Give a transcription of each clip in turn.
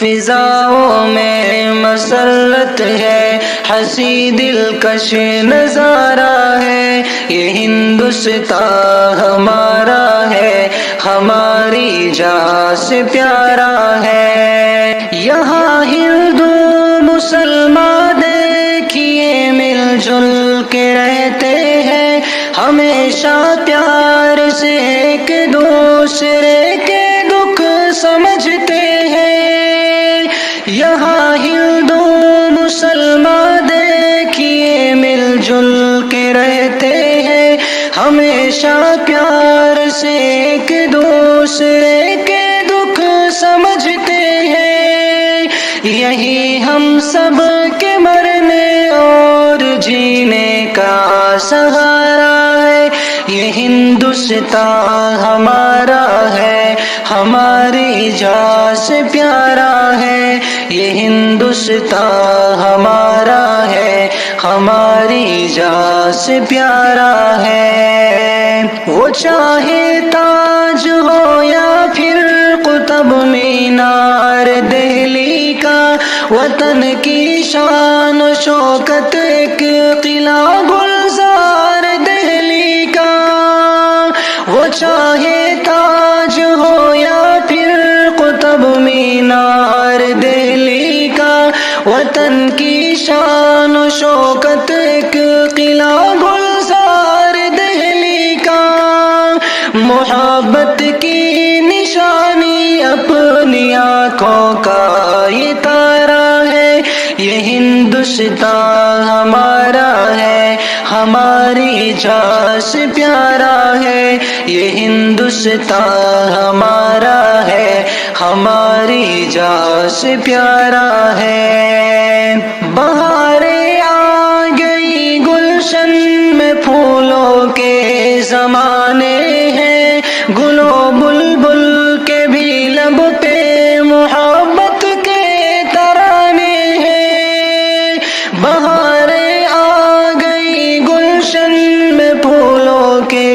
فضاؤں میں مسرت ہے، حسین دلکش نظارہ ہے، یہ ہندوستان ہمارا ہے، ہماری جان سے پیارا ہے۔ یہاں ہندو مسلمان دیکھیے مل جل کے رہتے ہیں، ہمیشہ پیار سے ایک دوسرے کے دکھ سمجھتے ہیں۔ یہاں ہندو مسلمان دیکھیے مل جل کے رہتے ہیں، ہمیشہ پیار سے ایک دوسرے کے دکھ سمجھتے ہیں۔ یہی ہم سب کے مرنے اور جینے کا سہارا ہے، یہ ہندوستان ہمارا ہے، ہماری جان سے پیارا ہے، یہ ہندوستان ہمارا ہے، ہماری جان سے پیارا ہے۔ وہ چاہے تاج ہو یا پھر قطب مینار دہلی کا، وطن کی شان و شوکت ایک قلعہ گلزار دہلی کا۔ وہ چاہے تاج ہو یا پھر قطب مینار دہلی کا، وطن کی شان و شوکت ایک قلعہ گلزار دہلی کا۔ محبت کی نشانی اپنی آنکھوں کا یہ تارا ہے، یہ ہندوستان ہمارا ہے، ہماری جان سے پیارا ہے، یہ ہندوستان ہمارا ہے، ہماری جان سے پیارا ہے۔ بہاریں آ گئی گلشن میں پھولوں کے زمانے ہیں، گلو بلبل کے بھی لب پہ محبت کے ترانے ہیں۔ بہاریں آ گئی گلشن میں پھولوں کے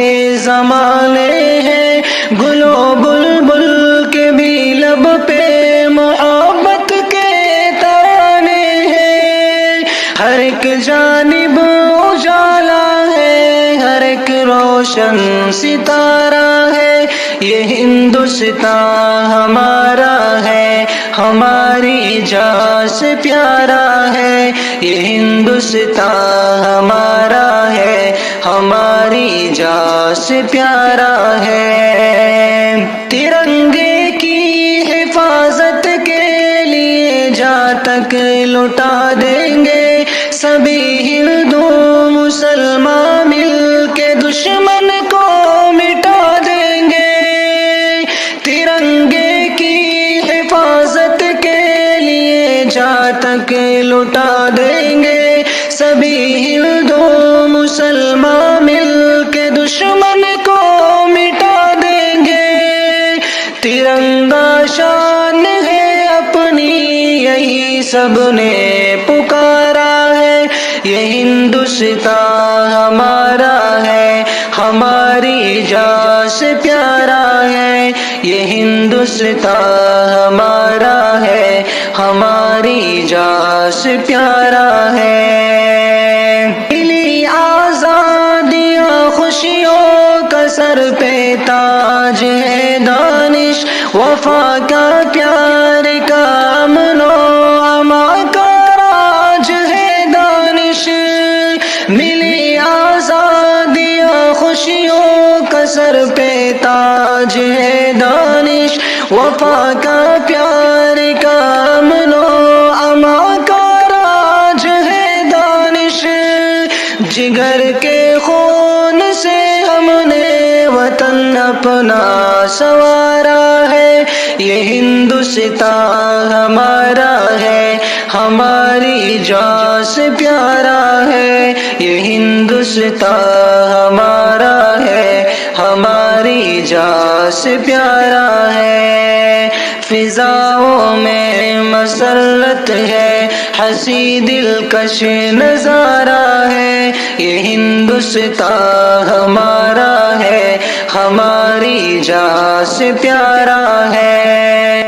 زمانے ہیں، گلو بلبل کے بھی لب پہ محبت کے ترانے ہیں۔ ہر ایک جانب اجالا ہے، ہر ایک روشن ستارہ ہے، یہ ہندوستان ہمارا ہے، ہماری جان سے پیارا ہے، یہ ہندوستان ہمارا ہے، ہماری جان سے پیارا ہے۔ ترنگے کی حفاظت کے لیے جان تک لٹا دیں گے، سبھی ہندو مسلمان مل کے دشمن کو مٹا دیں گے۔ ترنگے کی حفاظت کے لیے جان تک لٹا دیں گے، سبھی ہندو مسلمان مل کے دشمن کو مٹا دیں گے۔ ترنگا شان ہے اپنی یہی سب نے پکارا ہے، یہ ہندوستان ہمارا ہے، ہماری جان سے پیارا ہے، یہ ہندوستان ہمارا ہے، ہماری جان سے پیارا ہے۔ ملی آزادیاں خوشیوں کا سر پہ تاج ہے دانش، وفا کا پیار کا امن و امان کا راج ہے دانش۔ ملی آزادیاں خوشیوں کا سر پہ تاج ہے دانش، وفا کا پیار کا امن و امان کا راج ہے دانش۔ جگر کے خون سے ہم نے وطن اپنا سنوارا ہے، یہ ہندوستان ہمارا ہے، ہماری جان سے پیارا ہے، یہ ہندوستان ہمارا ہے، ہماری جان سے پیارا ہے۔ فضاؤں میں مسرت ہے، حسین دلکش نظارہ ہے، یہ ہندوستان ہمارا ہے، ہماری جان سے پیارا ہے۔